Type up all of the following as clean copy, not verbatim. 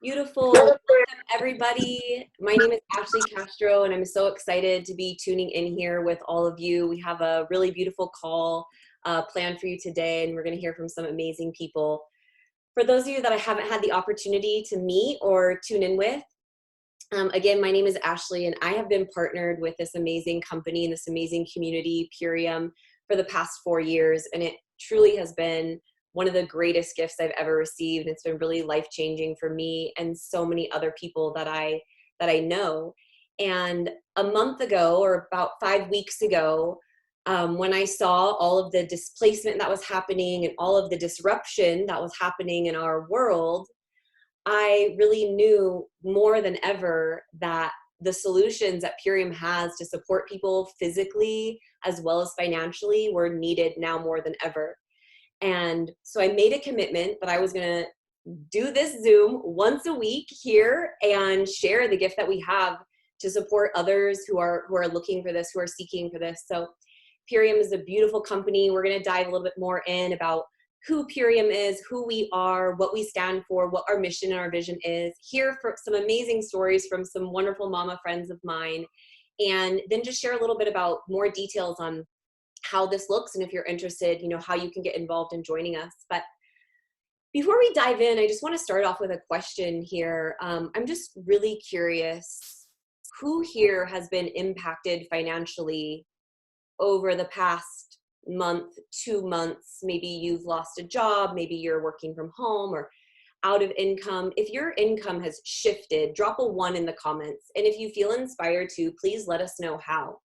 Beautiful. Welcome, everybody. My name is Ashley Castro, and I'm so excited to be tuning in here with all of you. We have a really beautiful call planned for you today, and we're going to hear from some amazing people. For those of you that I haven't had the opportunity to meet or tune in with, again, my name is Ashley, and I have been partnered with this amazing company and this amazing community, Purium, for the past 4 years, and it truly has been one of the greatest gifts I've ever received. It's been really life-changing for me and so many other people that I know. And a month ago, or about 5 weeks ago, when I saw all of the displacement that was happening and all of the disruption that was happening in our world, I really knew more than ever that the solutions that Purium has to support people physically as well as financially were needed now more than ever. And so I made a commitment that I was going to do this Zoom once a week here and share the gift that we have to support others who are looking for this, who are seeking for this. So Purium is a beautiful company. We're going to dive a little bit more in about who Purium is, who we are, what we stand for, what our mission and our vision is. Hear for some amazing stories from some wonderful mama friends of mine, and then just share a little bit about more details on how this looks, and if you're interested, how you can get involved in joining us. But before we dive in, I just want to start off with a question here. I'm just really curious, who here has been impacted financially over the past month, 2 months? Maybe you've lost a job, maybe you're working from home or out of income. If your income has shifted, drop a 1 in the comments. And if you feel inspired to, please let us know how.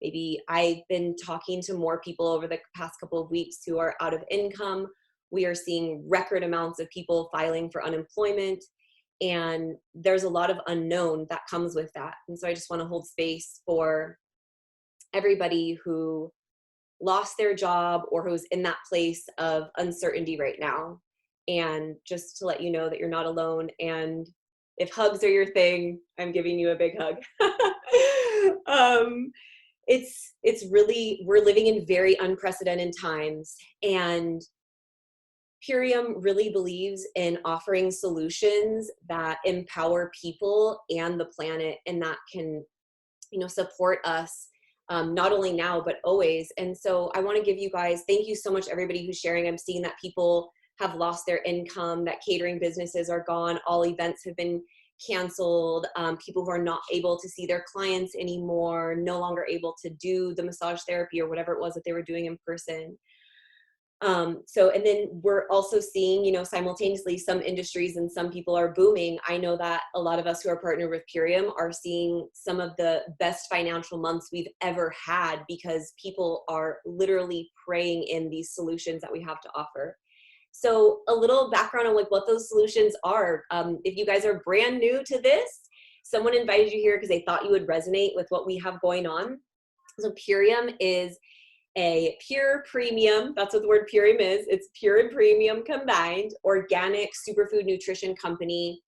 Maybe I've been talking to more people over the past couple of weeks who are out of income. We are seeing record amounts of people filing for unemployment, and there's a lot of unknown that comes with that. And so I just want to hold space for everybody who lost their job or who's in that place of uncertainty right now. And just to let you know that you're not alone. And if hugs are your thing, I'm giving you a big hug. It's really, we're living in very unprecedented times, and Purium really believes in offering solutions that empower people and the planet, and that can, support us not only now, but always. And so I want to give you guys, thank you so much, everybody who's sharing. I'm seeing that people have lost their income, that catering businesses are gone, all events have been canceled, people who are not able to see their clients anymore, no longer able to do the massage therapy or whatever it was that they were doing in person. And then we're also seeing, simultaneously some industries and some people are booming. I know that a lot of us who are partnered with Purium are seeing some of the best financial months we've ever had because people are literally praying in these solutions that we have to offer. So a little background on what those solutions are. If you guys are brand new to this, someone invited you here because they thought you would resonate with what we have going on. So Purium is a pure premium, that's what the word Purium is. It's pure and premium combined, organic superfood nutrition company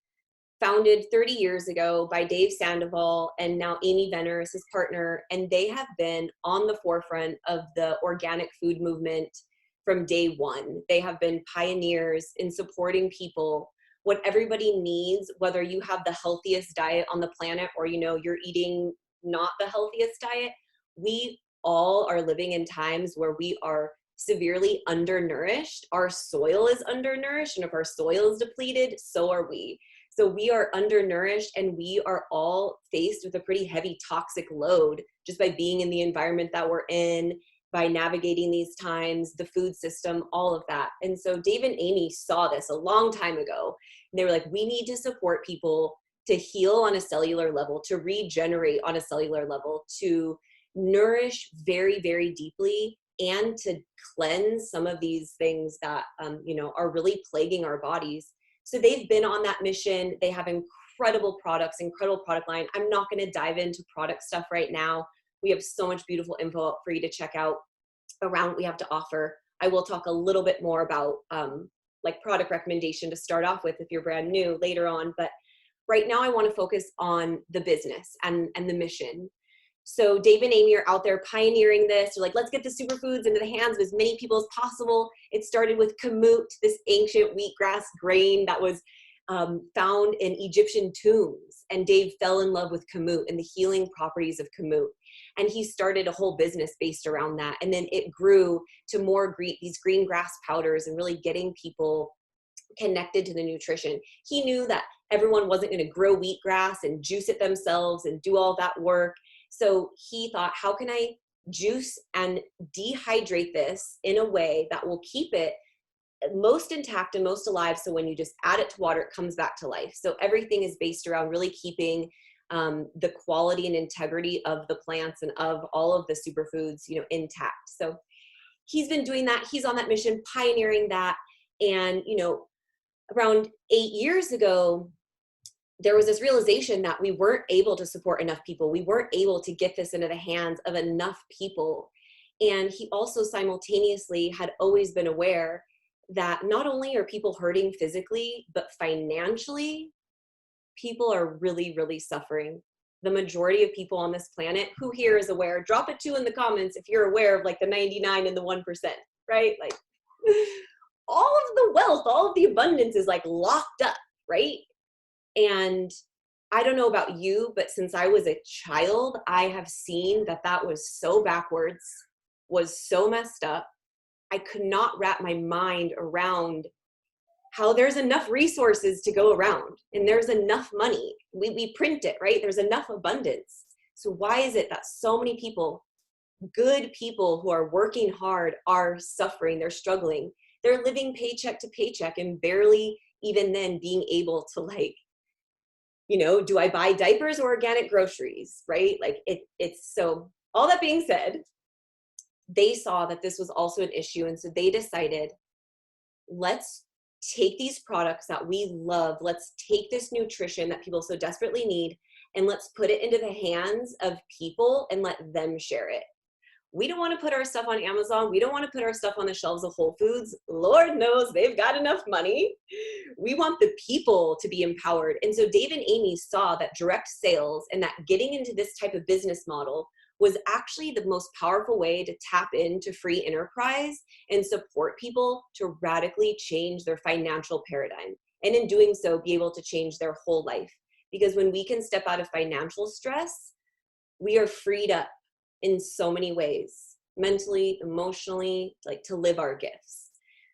founded 30 years ago by Dave Sandoval, and now Amy Venner is his partner. And they have been on the forefront of the organic food movement from day one. They have been pioneers in supporting people, what everybody needs, whether you have the healthiest diet on the planet or, you're eating not the healthiest diet. We all are living in times where we are severely undernourished. Our soil is undernourished, and if our soil is depleted, so are we. So we are undernourished, and we are all faced with a pretty heavy toxic load just by being in the environment that we're in, by navigating these times, the food system, all of that. And so Dave and Amy saw this a long time ago. And they were like, we need to support people to heal on a cellular level, to regenerate on a cellular level, to nourish very, very deeply, and to cleanse some of these things that, are really plaguing our bodies. So they've been on that mission. They have incredible products, incredible product line. I'm not going to dive into product stuff right now. We have so much beautiful info for you to check out around what we have to offer. I will talk a little bit more about product recommendation to start off with if you're brand new later on. But right now I want to focus on the business and the mission. So Dave and Amy are out there pioneering this. They're like, let's get the superfoods into the hands of as many people as possible. It started with kamut, this ancient wheatgrass grain that was found in Egyptian tombs, and Dave fell in love with kamut and the healing properties of kamut. And he started a whole business based around that. And then it grew to more these green grass powders and really getting people connected to the nutrition. He knew that everyone wasn't going to grow wheatgrass and juice it themselves and do all that work. So he thought, how can I juice and dehydrate this in a way that will keep it most intact and most alive, so when you just add it to water, it comes back to life. So everything is based around really keeping the quality and integrity of the plants and of all of the superfoods, intact. So he's been doing that. He's on that mission, pioneering that. And, around 8 years ago, there was this realization that we weren't able to support enough people. We weren't able to get this into the hands of enough people. And he also simultaneously had always been aware that not only are people hurting physically, but financially, people are really, really suffering. The majority of people on this planet, who here is aware? Drop it too in the comments if you're aware of like the 99 and the 1%, right? Like all of the wealth, all of the abundance is like locked up, right? And I don't know about you, but since I was a child, I have seen that was so backwards, was so messed up. I could not wrap my mind around how there's enough resources to go around and there's enough money. We print it, right? There's enough abundance. So why is it that so many people, good people who are working hard, are suffering, they're struggling, they're living paycheck to paycheck and barely even then being able to do I buy diapers or organic groceries, right? Like it's so, all that being said, they saw that this was also an issue. And so they decided, let's take these products that we love, let's take this nutrition that people so desperately need, and let's put it into the hands of people and let them share it. We don't want to put our stuff on Amazon. We don't want to put our stuff on the shelves of Whole Foods. Lord knows they've got enough money. We want the people to be empowered. And so Dave and Amy saw that direct sales and that getting into this type of business model was actually the most powerful way to tap into free enterprise and support people to radically change their financial paradigm. And in doing so, be able to change their whole life. Because when we can step out of financial stress, we are freed up in so many ways, mentally, emotionally, like to live our gifts.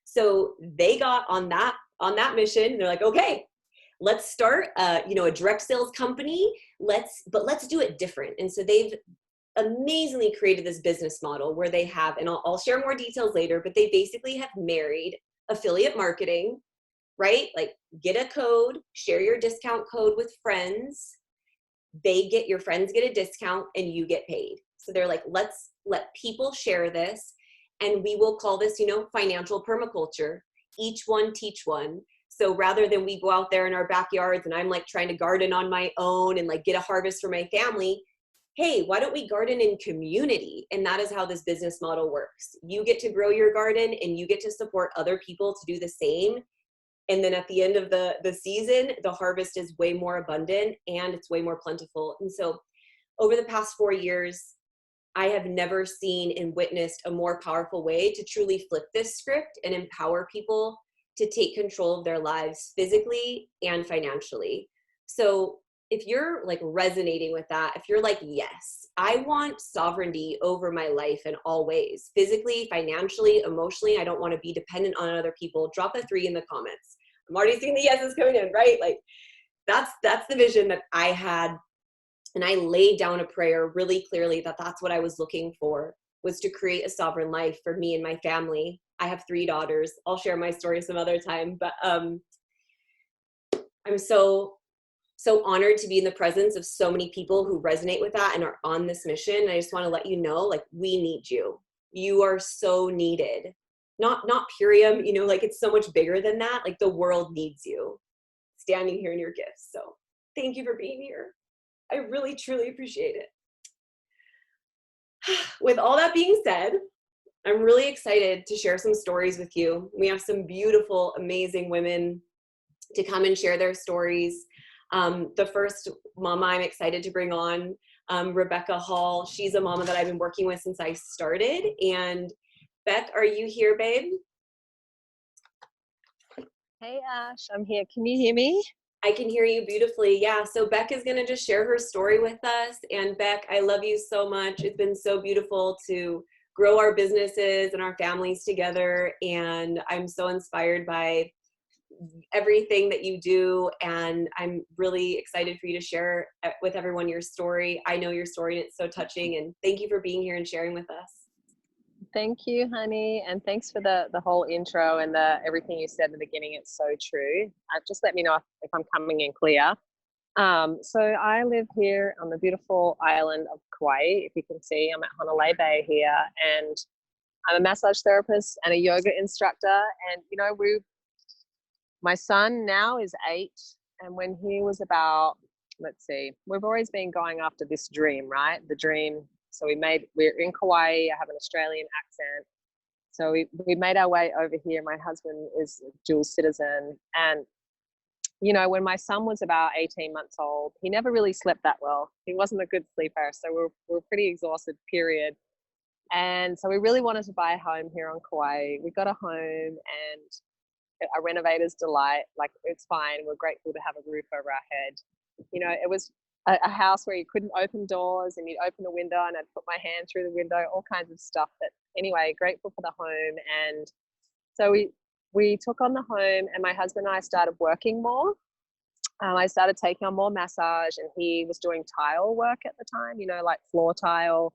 So they got on that mission. They're like, okay, let's start a direct sales company. Let's do it different. And so they've amazingly created this business model where they have, and I'll share more details later, but they basically have married affiliate marketing, right? Like get a code, share your discount code with friends. Your friends get a discount and you get paid. So they're like, let's let people share this, and we will call this, financial permaculture. Each one teach one. So rather than we go out there in our backyards and I'm like trying to garden on my own and like get a harvest for my family, hey, why don't we garden in community? And that is how this business model works. You get to grow your garden and you get to support other people to do the same. And then at the end of the season, the harvest is way more abundant and it's way more plentiful. And so over the past 4 years, I have never seen and witnessed a more powerful way to truly flip this script and empower people to take control of their lives physically and financially. So if you're like resonating with that, if you're like, yes, I want sovereignty over my life in all ways, physically, financially, emotionally, I don't want to be dependent on other people, drop a 3 in the comments. I'm already seeing the yeses coming in, right? Like that's the vision that I had. And I laid down a prayer really clearly that that's what I was looking for, was to create a sovereign life for me and my family. I have 3 daughters. I'll share my story some other time, but I'm so honored to be in the presence of so many people who resonate with that and are on this mission. I just want to let you know, like, we need you. You are so needed. Not Purium, like it's so much bigger than that. Like the world needs you standing here in your gifts. So thank you for being here. I really, truly appreciate it. With all that being said, I'm really excited to share some stories with you. We have some beautiful, amazing women to come and share their stories. The first mama I'm excited to bring on, Rebecca Hall. She's a mama that I've been working with since I started. And Beck, are you here, babe? Hey Ash, I'm here. Can you hear me? I can hear you beautifully. Yeah. So Beck is going to just share her story with us. And Beck, I love you so much. It's been so beautiful to grow our businesses and our families together. And I'm so inspired by everything that you do. And I'm really excited for you to share with everyone your story. I know your story and it's so touching. And thank you for being here and sharing with us. Thank you, honey, and thanks for the whole intro and the everything you said in the beginning. It's so true. Just let me know if I'm coming in clear. So I live here on the beautiful island of Kauai. If you can see, I'm at Honolulu Bay here, and I'm a massage therapist and a yoga instructor. And my son now is 8, and when he was about, let's see, we've always been going after this dream, right? The dream. So we're in Kauai. I have an Australian accent. So we made our way over here. My husband is a dual citizen. And, when my son was about 18 months old, he never really slept that well. He wasn't a good sleeper. So we're pretty exhausted, period. And so we really wanted to buy a home here on Kauai. We got a home, and a renovator's delight. Like, it's fine. We're grateful to have a roof over our head. It was a house where you couldn't open doors, and you'd open a window and I'd put my hand through the window, all kinds of stuff. But anyway, grateful for the home. And so we took on the home, and my husband and I started working more. I started taking on more massage, and he was doing tile work at the time, like floor tile,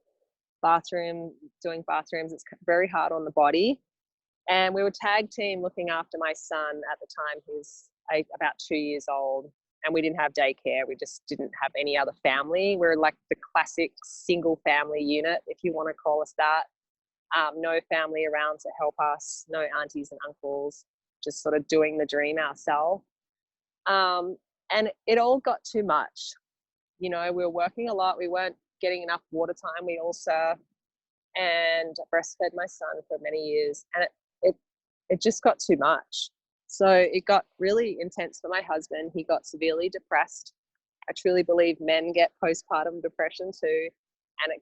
doing bathrooms. It's very hard on the body. And we were tag team looking after my son at the time. He was about 2 years old, and we didn't have daycare. We just didn't have any other family. We're like the classic single family unit, if you want to call us that. No family around to help us, no aunties and uncles, just sort of doing the dream ourselves. And it all got too much. We were working a lot. We weren't getting enough water time. We all surfed and breastfed my son for many years. And it just got too much. So it got really intense for my husband. He got severely depressed. I truly believe men get postpartum depression too. And it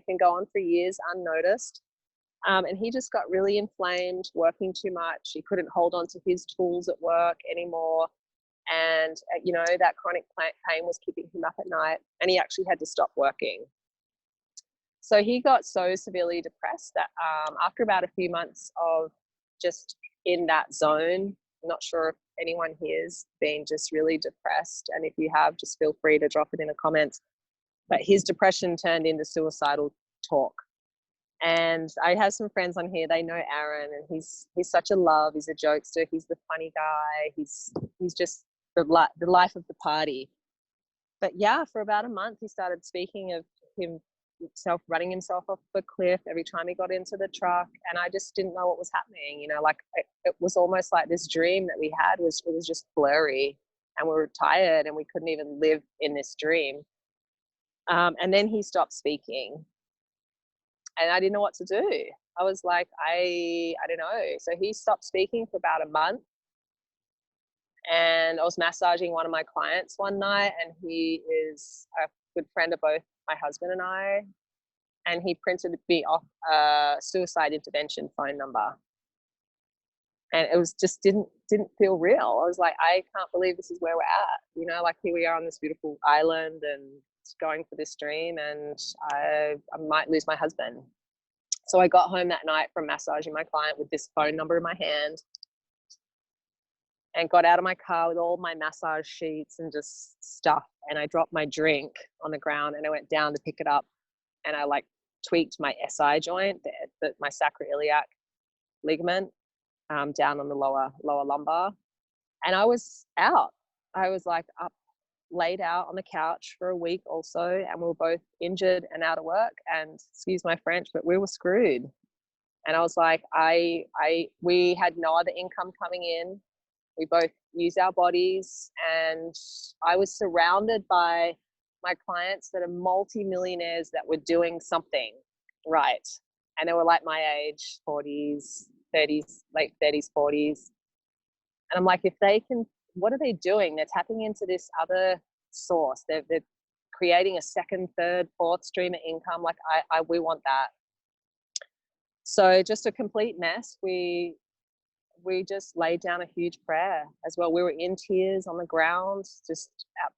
can go on for years unnoticed. And he just got really inflamed, working too much. He couldn't hold on to his tools at work anymore. And, that chronic pain was keeping him up at night. And he actually had to stop working. So he got so severely depressed that after about a few months of just in that zone, I'm not sure if anyone here's been just really depressed. And if you have, just feel free to drop it in the comments. But his depression turned into suicidal talk. And I have some friends on here, they know Aaron, and he's such a love. He's a jokester. He's the funny guy. He's just the life of the party. But yeah, for about a month, he started speaking of running himself off the cliff every time he got into the truck. And I just didn't know what was happening. It was almost like this dream that we had was just blurry, and we were tired and we couldn't even live in this dream. And then he stopped speaking, and I didn't know what to do. I was like, I don't know. So he stopped speaking for about a month, and I was massaging one of my clients one night, and he is a good friend of both my husband and I, and he printed me off a suicide intervention phone number. And it was just didn't feel real. I was like, I can't believe this is where we're at. Like, here we are on this beautiful island and going for this dream, and I might lose my husband. So I got home that night from massaging my client with this phone number in my hand, and got out of my car with all my massage sheets and just stuff. And I dropped my drink on the ground, and I went down to pick it up, and I tweaked my SI joint, my sacroiliac ligament, down on the lower lumbar. And I was out. I was laid out on the couch for a week also, and we were both injured and out of work. And excuse my French, but we were screwed. And I was like, we had no other income coming in. We both use our bodies, and I was surrounded by my clients that are multi-millionaires that were doing something right. And they were like my age, 40s, 30s, late 30s, 40s. And I'm like, if they can, what are they doing? They're tapping into this other source. They're creating a second, third, fourth stream of income. Like, we want that. So just a complete mess. We we just laid down a huge prayer as well. We were in tears on the ground, just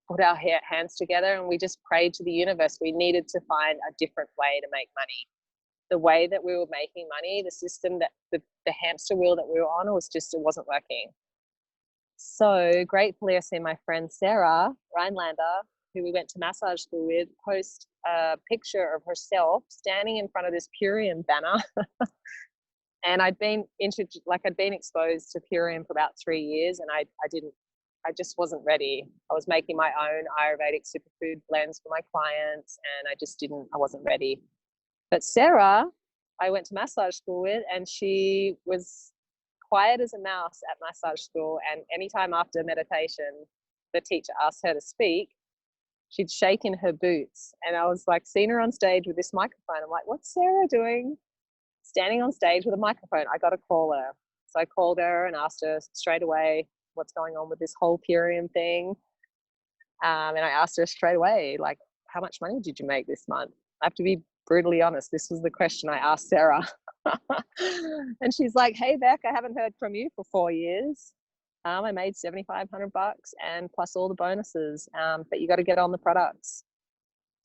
put our hands together, and we just prayed to the universe. We needed to find a different way to make money. The way that we were making money, the system that the hamster wheel that we were on, it wasn't working. So gratefully, I see my friend Sarah Rhinelander, who we went to massage school with, post a picture of herself standing in front of this Purium banner. And I'd been exposed to Purium for about 3 years, and I just wasn't ready. I was making my own Ayurvedic superfood blends for my clients, and I wasn't ready. But Sarah, I went to massage school with, and she was quiet as a mouse at massage school. And anytime after meditation, the teacher asked her to speak, she'd shake in her boots. And I was like, seeing her on stage with this microphone. I'm like, what's Sarah doing? Standing on stage with a microphone. I got to call her. So I called her and asked her straight away what's going on with this whole Purium thing. And I asked her straight away, like, how much money did you make this month? I have to be brutally honest. This was the question I asked Sarah. And she's like, hey, Beck, I haven't heard from you for 4 years. I made $7,500 and plus all the bonuses, but you got to get on the products.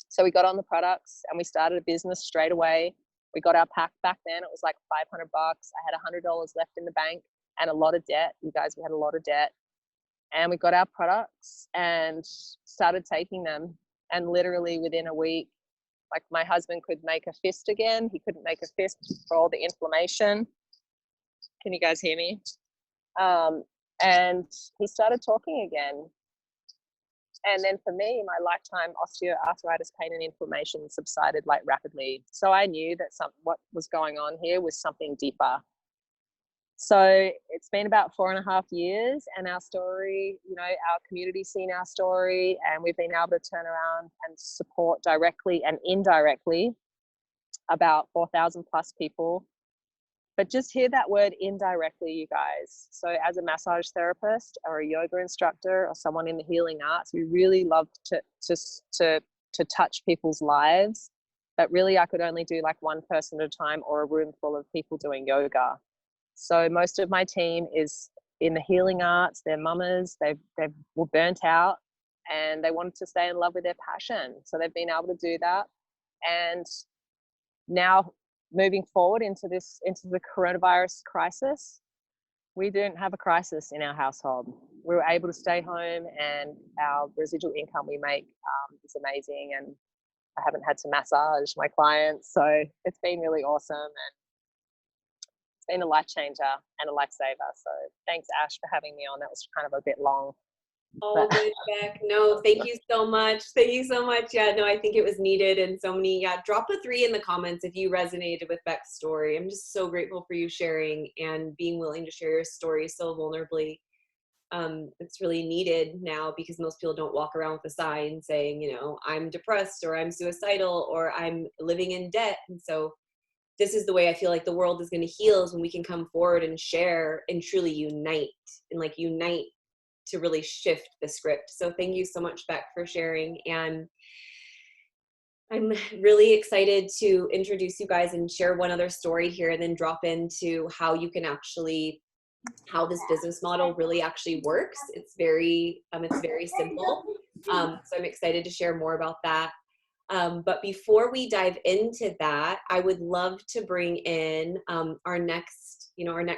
So we got on the products and we started a business straight away. We got our pack back then. It was like $500. I had $100 left in the bank and a lot of debt. You guys, we had a lot of debt. And we got our products and started taking them. And literally within a week, like my husband could make a fist again. He couldn't make a fist for all the inflammation. Can you guys hear me? And he started talking again. And then for me, my lifetime osteoarthritis pain and inflammation subsided like rapidly. So I knew that what was going on here was something deeper. So it's been about 4.5 years, and our story, our community's seen our story, and we've been able to turn around and support directly and indirectly about 4,000 plus people. But just hear that word indirectly, you guys. So as a massage therapist or a yoga instructor or someone in the healing arts, we really love to touch people's lives. But really, I could only do like one person at a time or a room full of people doing yoga. So most of my team is in the healing arts. They're mamas. They were burnt out and they wanted to stay in love with their passion. So they've been able to do that. And now moving forward into the coronavirus crisis, we didn't have a crisis in our household. We were able to stay home, and our residual income we make is amazing. And I haven't had to massage my clients. So it's been really awesome. And it's been a life changer and a lifesaver. So thanks, Ash, for having me on. That was kind of a bit long. Oh, good, Beck. No, thank you so much. Thank you so much. Yeah, no, I think it was needed. And so many, drop a 3 in the comments if you resonated with Beck's story. I'm just so grateful for you sharing and being willing to share your story so vulnerably. It's really needed now because most people don't walk around with a sign saying, I'm depressed or I'm suicidal or I'm living in debt. And so this is the way I feel like the world is going to heal, is when we can come forward and share and truly unite to really shift the script. So thank you so much, Beck, for sharing. And I'm really excited to introduce you guys and share one other story here, and then drop into how you can how this business model really actually works. It's very simple. So I'm excited to share more about that. But before we dive into that, I would love to bring in our next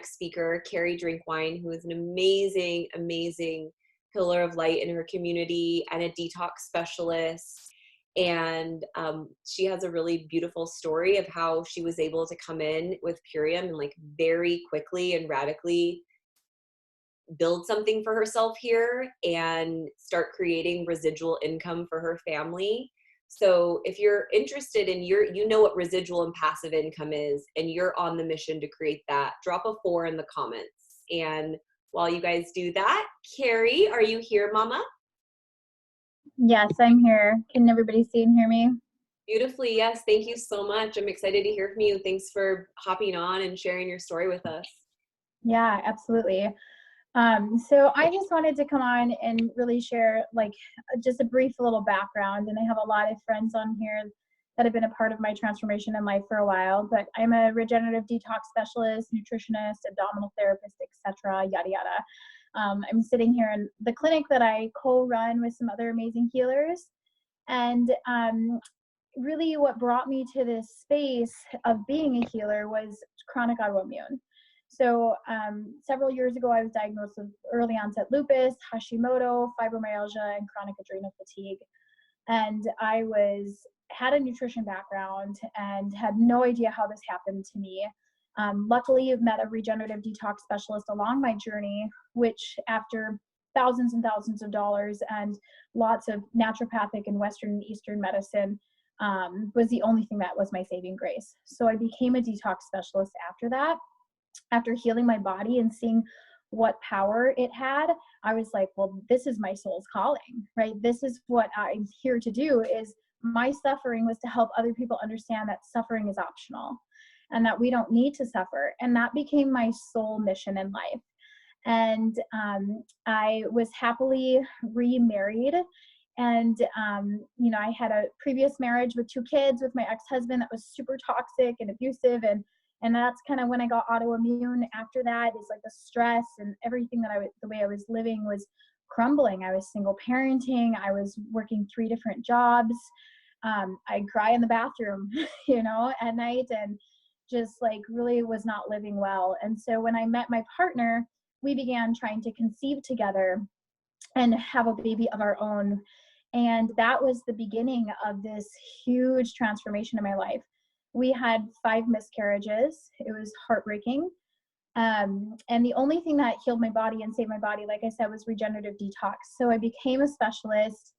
speaker, Carrie Drinkwine, who is an amazing pillar of light in her community and a detox specialist. And she has a really beautiful story of how she was able to come in with Purium and like very quickly and radically build something for herself here and start creating residual income for her family. So if you're interested in what residual and passive income is, and you're on the mission to create that, drop a 4 in the comments. And while you guys do that, Carrie, are you here, Mama? Yes, I'm here. Can everybody see and hear me? Beautifully, yes. Thank you so much. I'm excited to hear from you. Thanks for hopping on and sharing your story with us. Yeah, absolutely. So I just wanted to come on and really share like just a brief little background, and I have a lot of friends on here that have been a part of my transformation in life for a while, but I'm a regenerative detox specialist, nutritionist, abdominal therapist, etc., yada, yada. I'm sitting here in the clinic that I co-run with some other amazing healers. And really what brought me to this space of being a healer was chronic autoimmune. So several years ago, I was diagnosed with early onset lupus, Hashimoto, fibromyalgia, and chronic adrenal fatigue. And I had a nutrition background and had no idea how this happened to me. Luckily, I've met a regenerative detox specialist along my journey, which after thousands and thousands of dollars and lots of naturopathic and Western and Eastern medicine, was the only thing that was my saving grace. So I became a detox specialist after that. After healing my body and seeing what power it had, I was like, well, this is my soul's calling, right? This is what I'm here to do. Is my suffering was to help other people understand that suffering is optional and that we don't need to suffer. And that became my soul mission in life. And I was happily remarried. And, I had a previous marriage with 2 kids with my ex-husband that was super toxic and abusive. And that's kind of when I got autoimmune. After that is like the stress and everything the way I was living was crumbling. I was single parenting. I was working 3 different jobs. I'd cry in the bathroom, at night, and just like really was not living well. And so when I met my partner, we began trying to conceive together and have a baby of our own. And that was the beginning of this huge transformation in my life. We had 5 miscarriages. It was heartbreaking. And the only thing that healed my body and saved my body, like I said, was regenerative detox. So I became a specialist,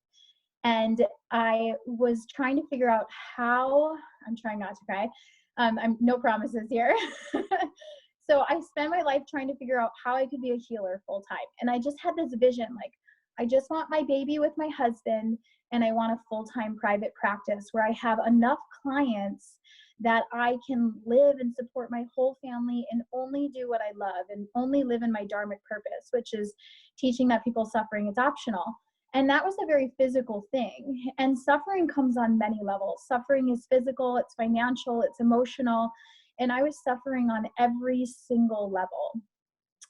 and I was trying to figure out how, I'm trying not to cry. I'm no promises here. So I spent my life trying to figure out how I could be a healer full time. And I just had this vision, like, I just want my baby with my husband, and I want a full-time private practice where I have enough clients that I can live and support my whole family and only do what I love and only live in my dharmic purpose, which is teaching that people suffering is optional. And that was a very physical thing. And suffering comes on many levels. Suffering is physical, it's financial, it's emotional. And I was suffering on every single level.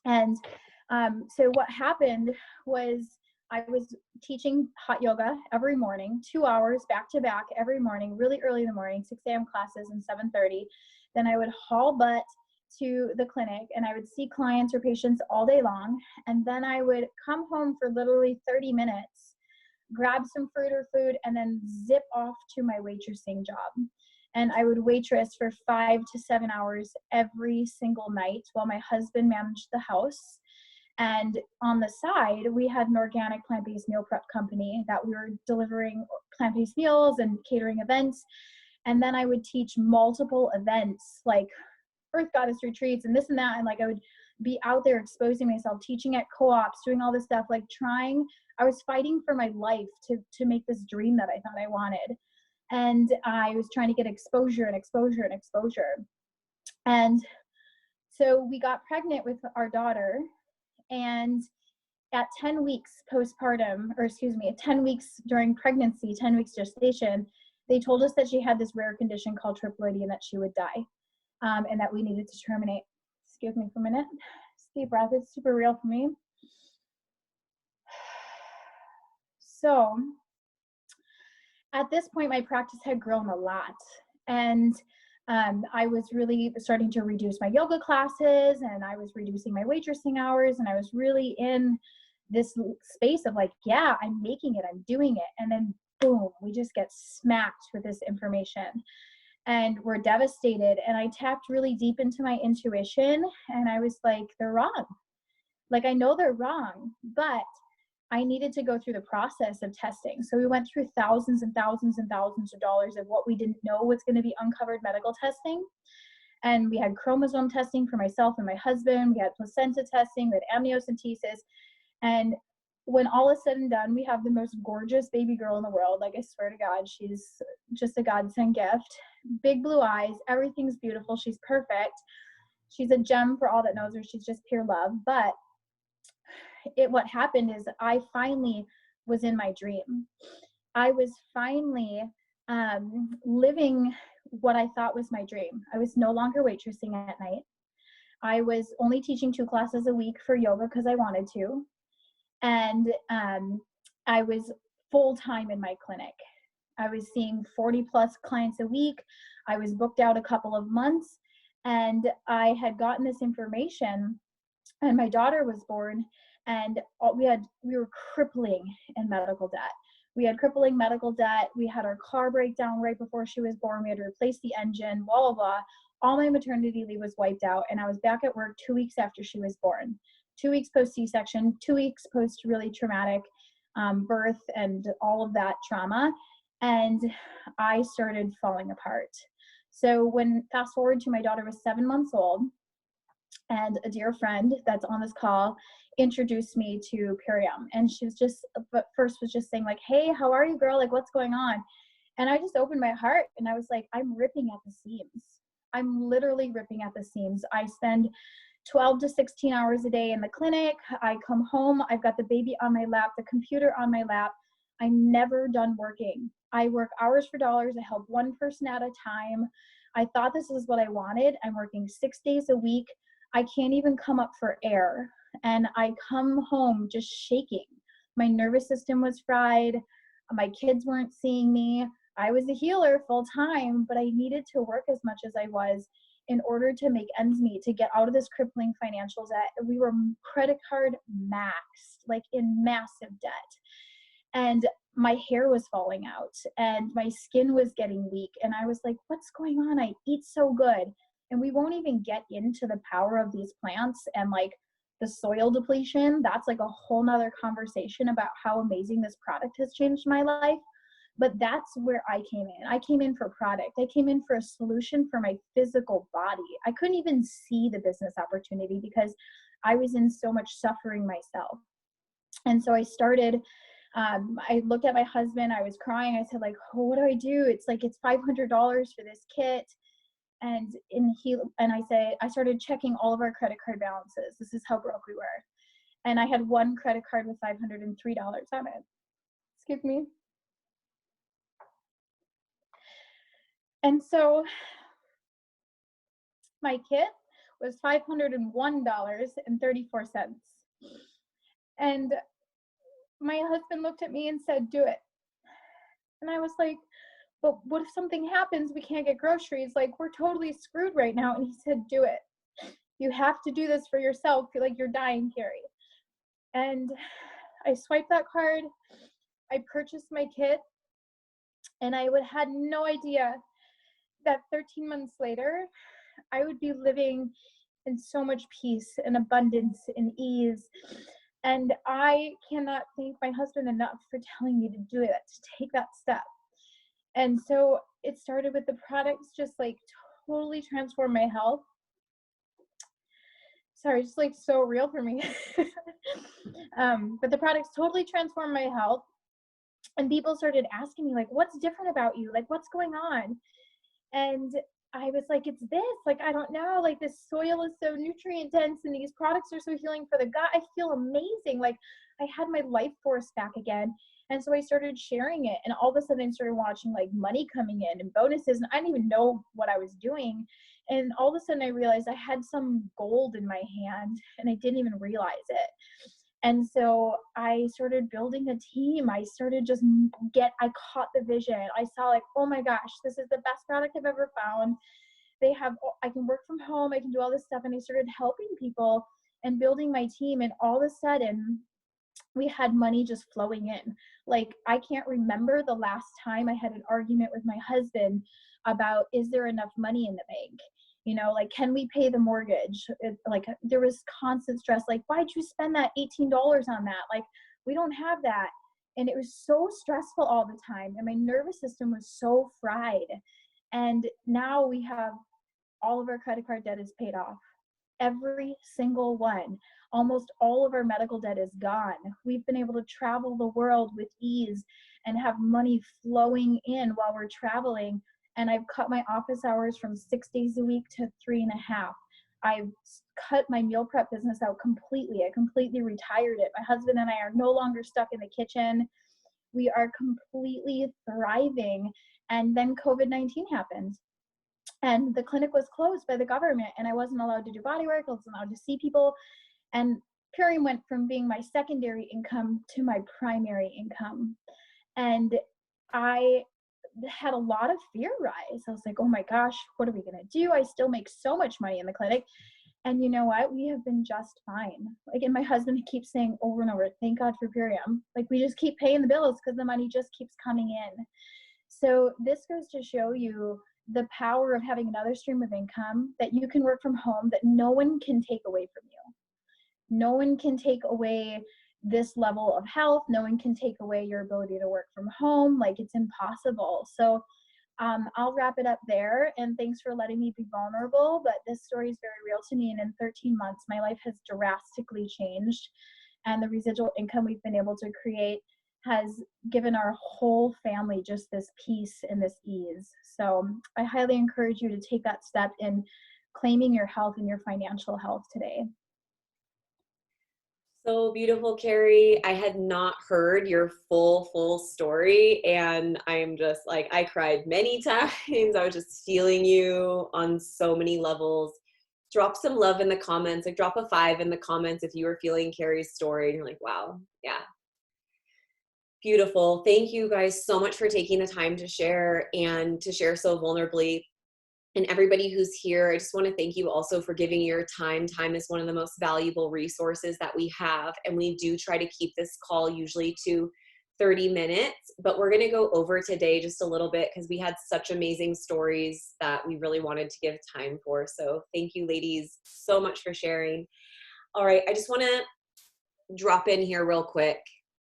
And so what happened was I was teaching hot yoga every morning, 2 hours back to back every morning, really early in the morning, 6 a.m. classes and 7:30. Then I would haul butt to the clinic and I would see clients or patients all day long. And then I would come home for literally 30 minutes, grab some fruit or food, and then zip off to my waitressing job. And I would waitress for 5 to 7 hours every single night while my husband managed the house. And on the side, we had an organic plant-based meal prep company that we were delivering plant-based meals and catering events. And then I would teach multiple events like Earth Goddess retreats and this and that. And like I would be out there exposing myself, teaching at co-ops, doing all this stuff, like I was fighting for my life to make this dream that I thought I wanted. And I was trying to get exposure and exposure and exposure. And so we got pregnant with our daughter. And at 10 weeks postpartum, or excuse me, 10 weeks during pregnancy, 10 weeks gestation, they told us that she had this rare condition called triploidy and that she would die, and that we needed to terminate. Excuse me for a minute. Deep breath, it's super real for me. So at this point, my practice had grown a lot. And I was really starting to reduce my yoga classes, and I was reducing my waitressing hours, and I was really in this space of like, yeah, I'm making it, I'm doing it. And then boom, we just get smacked with this information and we're devastated. And I tapped really deep into my intuition and I was like, they're wrong. Like, I know they're wrong, but I needed to go through the process of testing. So we went through thousands and thousands and thousands of dollars of what we didn't know was going to be uncovered medical testing. And we had chromosome testing for myself and my husband. We had placenta testing, we had amniocentesis. And when all is said and done, we have the most gorgeous baby girl in the world. Like, I swear to God, she's just a godsend gift. Big blue eyes, everything's beautiful. She's perfect. She's a gem for all that knows her. She's just pure love. But what happened is I finally was in my dream. I was finally living what I thought was my dream. I was no longer waitressing at night. I was only teaching 2 classes a week for yoga because I wanted to. And I was full time in my clinic. I was seeing 40 plus clients a week. I was booked out a couple of months, and I had gotten this information, and my daughter was born, and we were crippling in medical debt. We had crippling medical debt. We had our car break down right before she was born. We had to replace the engine, blah, blah, blah. All my maternity leave was wiped out, and I was back at work 2 weeks after she was born. 2 weeks post C-section, 2 weeks post really traumatic birth and all of that trauma. And I started falling apart. So when fast forward to my daughter was 7 months old, and a dear friend that's on this call introduced me to Purium. And she was just, but first was just saying like, hey, how are you, girl? Like, what's going on? And I just opened my heart and I was like, I'm ripping at the seams. I'm literally ripping at the seams. I spend 12 to 16 hours a day in the clinic. I come home, I've got the baby on my lap, the computer on my lap. I'm never done working. I work hours for dollars. I help one person at a time. I thought this is what I wanted. I'm working 6 days a week. I can't even come up for air. And I come home just shaking. My nervous system was fried. My kids weren't seeing me. I was a healer full time, but I needed to work as much as I was in order to make ends meet, to get out of this crippling financial debt. We were credit card maxed, like in massive debt. And my hair was falling out and my skin was getting weak. And I was like, what's going on? I eat so good. And we won't even get into the power of these plants and like the soil depletion. That's like a whole nother conversation about how amazing this product has changed my life. But that's where I came in. I came in for product. I came in for a solution for my physical body. I couldn't even see the business opportunity because I was in so much suffering myself. And so I started, I looked at my husband, I was crying. I said like, oh, what do I do? It's like, it's $500 for this kit. And I started checking all of our credit card balances. This is how broke we were. And I had one credit card with $503 on it. Excuse me. And so my kit was $501.34. And my husband looked at me and said, do it. And I was like, but what if something happens? We can't get groceries. Like, we're totally screwed right now. And he said, do it. You have to do this for yourself. Feel like you're dying, Carrie. And I swiped that card. I purchased my kit. And I had no idea that 13 months later, I would be living in so much peace and abundance and ease. And I cannot thank my husband enough for telling me to do it, to take that step. And so it started with the products just like totally transformed my health. Sorry, just like so real for me. But the products totally transformed my health. And people started asking me like, what's different about you? Like, what's going on? And I was like, it's this, like, I don't know, like this soil is so nutrient dense and these products are so healing for the gut. I feel amazing. Like I had my life force back again. And so I started sharing it, and all of a sudden I started watching like money coming in and bonuses, and I didn't even know what I was doing. And all of a sudden I realized I had some gold in my hand and I didn't even realize it. And so I started building a team. I started I caught the vision. I saw like, oh my gosh, this is the best product I've ever found. I can work from home. I can do all this stuff. And I started helping people and building my team. And all of a sudden we had money just flowing in. Like, I can't remember the last time I had an argument with my husband about, is there enough money in the bank? You know, like, can we pay the mortgage? Like, there was constant stress. Like, why'd you spend that $18 on that? Like, we don't have that. And it was so stressful all the time. And my nervous system was so fried. And now we have all of our credit card debt is paid off. Every single one. Almost all of our medical debt is gone. We've been able to travel the world with ease and have money flowing in while we're traveling. And I've cut my office hours from 6 days a week to 3.5. I've cut my meal prep business out completely. I completely retired it. My husband and I are no longer stuck in the kitchen. We are completely thriving. And then COVID-19 happened. And the clinic was closed by the government, and I wasn't allowed to do body work. I wasn't allowed to see people. And Purium went from being my secondary income to my primary income. And I had a lot of fear rise. I was like, oh my gosh, what are we going to do? I still make so much money in the clinic. And you know what? We have been just fine. Like, and my husband keeps saying over and over, thank God for Purium. Like, we just keep paying the bills because the money just keeps coming in. So this goes to show you the power of having another stream of income, that you can work from home, that no one can take away from you. No one can take away this level of health. No one can take away your ability to work from home. Like, it's impossible. So I'll wrap it up there. And thanks for letting me be vulnerable. But this story is very real to me. And in 13 months, my life has drastically changed. And the residual income we've been able to create has given our whole family just this peace and this ease. So I highly encourage you to take that step in claiming your health and your financial health today. So beautiful, Carrie. I had not heard your full story, and I'm just like, I cried many times. I was just feeling you on so many levels. Drop some love in the comments, like drop a 5 in the comments if you were feeling Carrie's story and you're like, wow, yeah. Beautiful. Thank you guys so much for taking the time to share and to share so vulnerably. And everybody who's here, I just want to thank you also for giving your time. Time is one of the most valuable resources that we have. And we do try to keep this call usually to 30 minutes, but we're going to go over today just a little bit because we had such amazing stories that we really wanted to give time for. So thank you, ladies, so much for sharing. All right. I just want to drop in here real quick.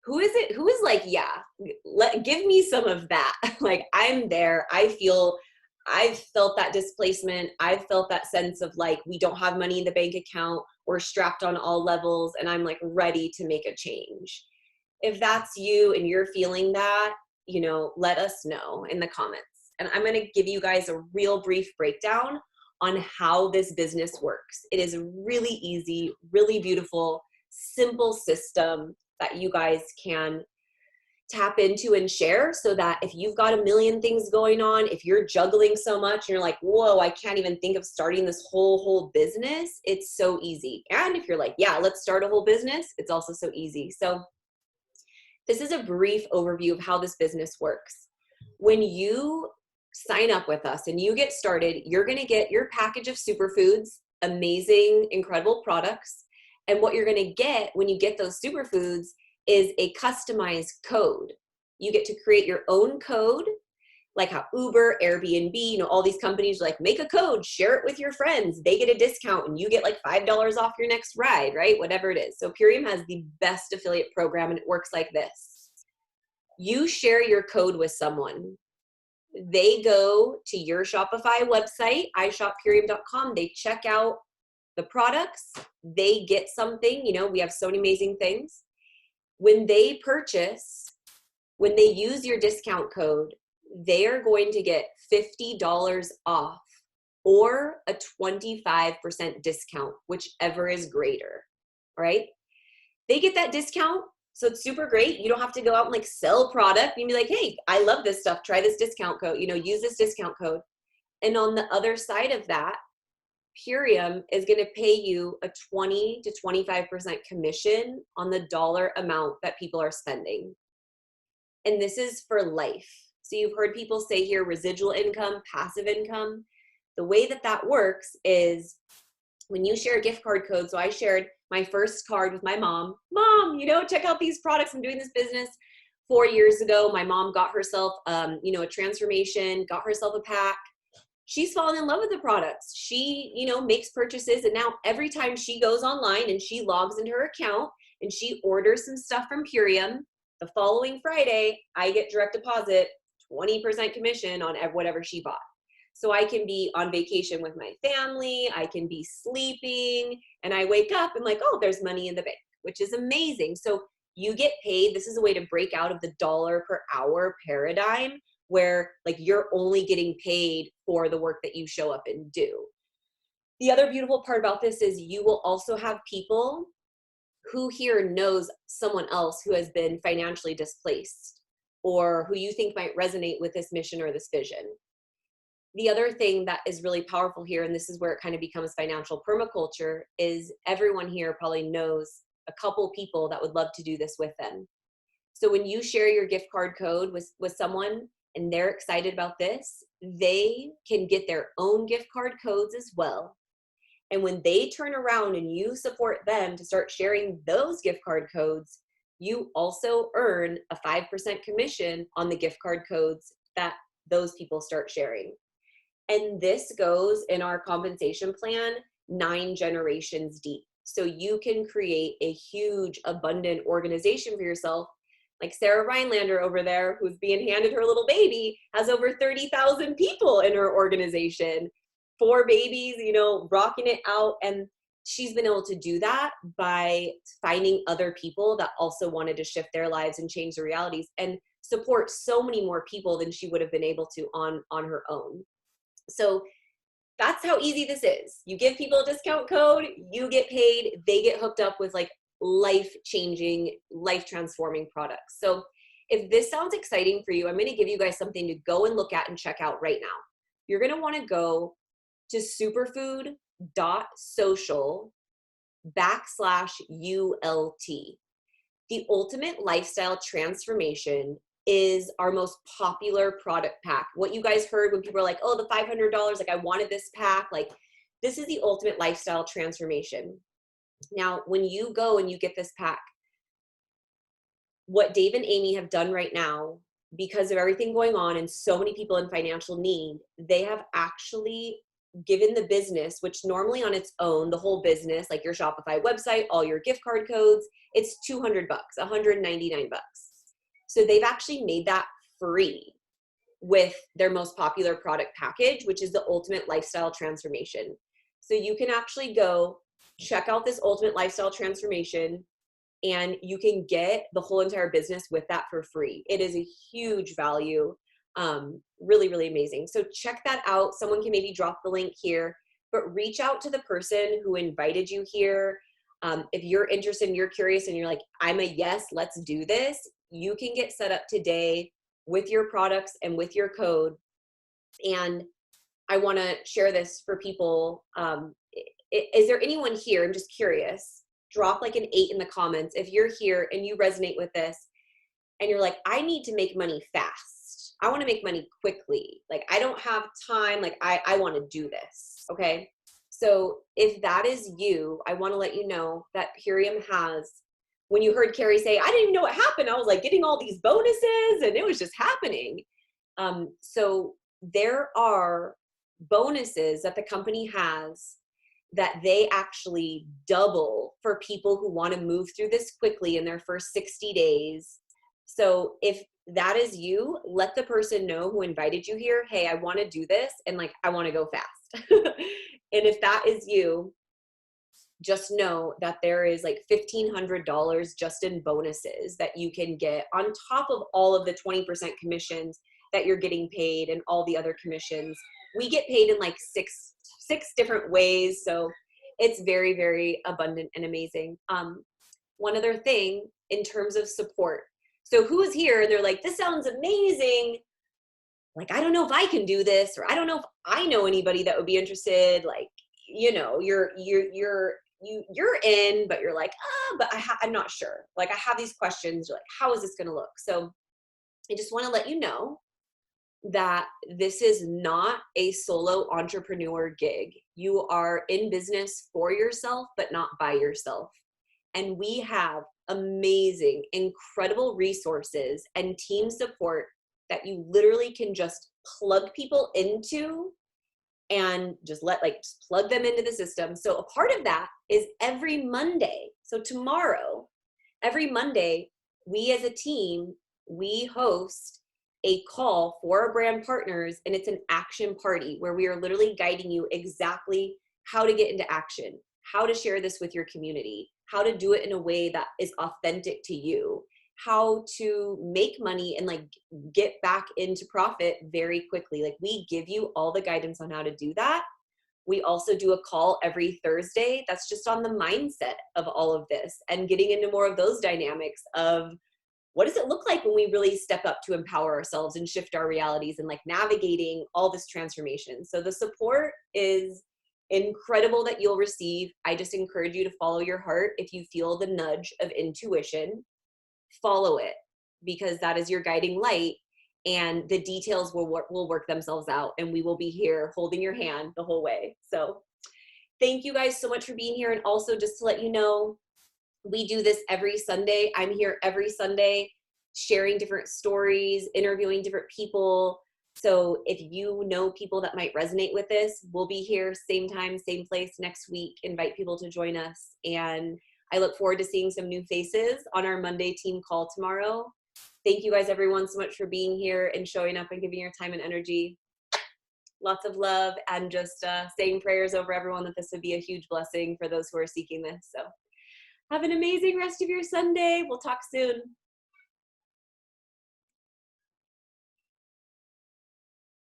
Who is it? Who is like, yeah, give me some of that. Like, I'm there. I've felt that displacement. I've felt that sense of like, we don't have money in the bank account. We're strapped on all levels, and I'm like ready to make a change. If that's you and you're feeling that, you know, let us know in the comments. And I'm going to give you guys a real brief breakdown on how this business works. It is a really easy, really beautiful, simple system that you guys can tap into and share, so that if you've got a million things going on, if you're juggling so much and you're like, whoa, I can't even think of starting this whole business, it's so easy. And if you're like, yeah, let's start a whole business, it's also so easy. So this is a brief overview of how this business works. When you sign up with us and you get started, you're going to get your package of superfoods, amazing, incredible products. And what you're going to get when you get those superfoods is a customized code. You get to create your own code, like how Uber, Airbnb, you know, all these companies like make a code, share it with your friends. They get a discount and you get like $5 off your next ride, right? Whatever it is. So Purium has the best affiliate program, and it works like this. You share your code with someone. They go to your Shopify website, ishop.purium.com. They check out the products. They get something, you know, we have so many amazing things. When they purchase, when they use your discount code, they are going to get $50 off or a 25% discount, whichever is greater, all right? They get that discount, so it's super great. You don't have to go out and like sell product. You can be like, hey, I love this stuff. Try this discount code, you know, use this discount code. And on the other side of that, Purium is going to pay you a 20 to 25% commission on the dollar amount that people are spending. And this is for life. So you've heard people say here, residual income, passive income. The way that that works is when you share a gift card code. So I shared my first card with my mom. Mom, you know, check out these products. I'm doing this business. 4 years ago, my mom got herself, you know, a transformation, got herself a pack. She's fallen in love with the products. She, you know, makes purchases. And now every time she goes online and she logs into her account and she orders some stuff from Purium, the following Friday, I get direct deposit, 20% commission on whatever she bought. So I can be on vacation with my family. I can be sleeping and I wake up and like, oh, there's money in the bank, which is amazing. So you get paid. This is a way to break out of the dollar per hour paradigm, where like you're only getting paid for the work that you show up and do. The other beautiful part about this is you will also have people who here knows someone else who has been financially displaced. or who you think might resonate with this mission or this vision. The other thing that is really powerful here, and this is where it kind of becomes financial permaculture, is everyone here probably knows a couple people that would love to do this with them. So when you share your gift card code with someone and they're excited about this, they can get their own gift card codes as well. And when they turn around and you support them to start sharing those gift card codes, you also earn a 5% commission on the gift card codes that those people start sharing. And this goes in our compensation plan 9 generations deep. So you can create a huge, abundant organization for yourself. Like Sarah Rhinelander over there, who's being handed her little baby, has over 30,000 people in her organization. 4 babies, you know, rocking it out. And she's been able to do that by finding other people that also wanted to shift their lives and change their realities and support so many more people than she would have been able to on her own. So that's how easy this is. You give people a discount code, you get paid, they get hooked up with like life-changing, life-transforming products. So if this sounds exciting for you, I'm going to give you guys something to go and look at and check out right now. You're going to want to go to superfood.social/ULT. The Ultimate Lifestyle Transformation is our most popular product pack. What you guys heard when people are like, oh, the $500, like I wanted this pack, like this is the Ultimate Lifestyle Transformation. Now, when you go and you get this pack, what Dave and Amy have done right now, because of everything going on and so many people in financial need, they have actually given the business, which normally on its own, the whole business, like your Shopify website, all your gift card codes, it's $200, $199. So they've actually made that free with their most popular product package, which is the Ultimate Lifestyle Transformation. So you can actually go check out this Ultimate Lifestyle Transformation and you can get the whole entire business with that for free. It is a huge value. Really, really amazing. So check that out. Someone can maybe drop the link here, but reach out to the person who invited you here. If you're interested and you're curious and you're like, I'm a yes, let's do this, you can get set up today with your products and with your code. And I want to share this for people. Is there anyone here? I'm just curious. Drop like an 8 in the comments if you're here and you resonate with this and you're like, I need to make money fast. I want to make money quickly. Like, I don't have time. Like, I want to do this. Okay. So if that is you, I want to let you know that Purium has, when you heard Carrie say, I didn't even know what happened, I was like getting all these bonuses and it was just happening. So there are bonuses that the company has that they actually double for people who want to move through this quickly in their first 60 days. So if that is you, let the person know who invited you here, hey, I want to do this and like, I want to go fast. And if that is you, just know that there is like $1,500 just in bonuses that you can get on top of all of the 20% commissions that you're getting paid and all the other commissions. We get paid in like six different ways. So it's very, very abundant and amazing. One other thing in terms of support. So who is here and they're like, this sounds amazing. Like, I don't know if I can do this, or I don't know if I know anybody that would be interested. Like, you know, you're in, but you're like, but I'm not sure. Like, I have these questions. You're like, how is this going to look? So I just want to let you know that this is not a solo entrepreneur gig. You are in business for yourself, but not by yourself. And we have amazing, incredible resources and team support that you literally can just plug people into and just plug them into the system. So a part of that is every Monday. So tomorrow, every Monday, we as a team, we host a call for our brand partners, and it's an action party where we are literally guiding you exactly how to get into action, how to share this with your community, how to do it in a way that is authentic to you, how to make money and like get back into profit very quickly. Like, we give you all the guidance on how to do that. We also do a call every Thursday that's just on the mindset of all of this and getting into more of those dynamics of what does it look like when we really step up to empower ourselves and shift our realities and like navigating all this transformation. So the support is incredible that you'll receive. I just encourage you to follow your heart. If you feel the nudge of intuition, follow it, because that is your guiding light, and the details will work themselves out, and we will be here holding your hand the whole way. So thank you guys so much for being here. And also, just to let you know, we do this every Sunday. I'm here every Sunday sharing different stories, interviewing different people. So if you know people that might resonate with this, we'll be here same time, same place next week. Invite people to join us. And I look forward to seeing some new faces on our Monday team call tomorrow. Thank you guys, everyone, so much for being here and showing up and giving your time and energy. Lots of love, and just saying prayers over everyone that this would be a huge blessing for those who are seeking this. So have an amazing rest of your Sunday. We'll talk soon.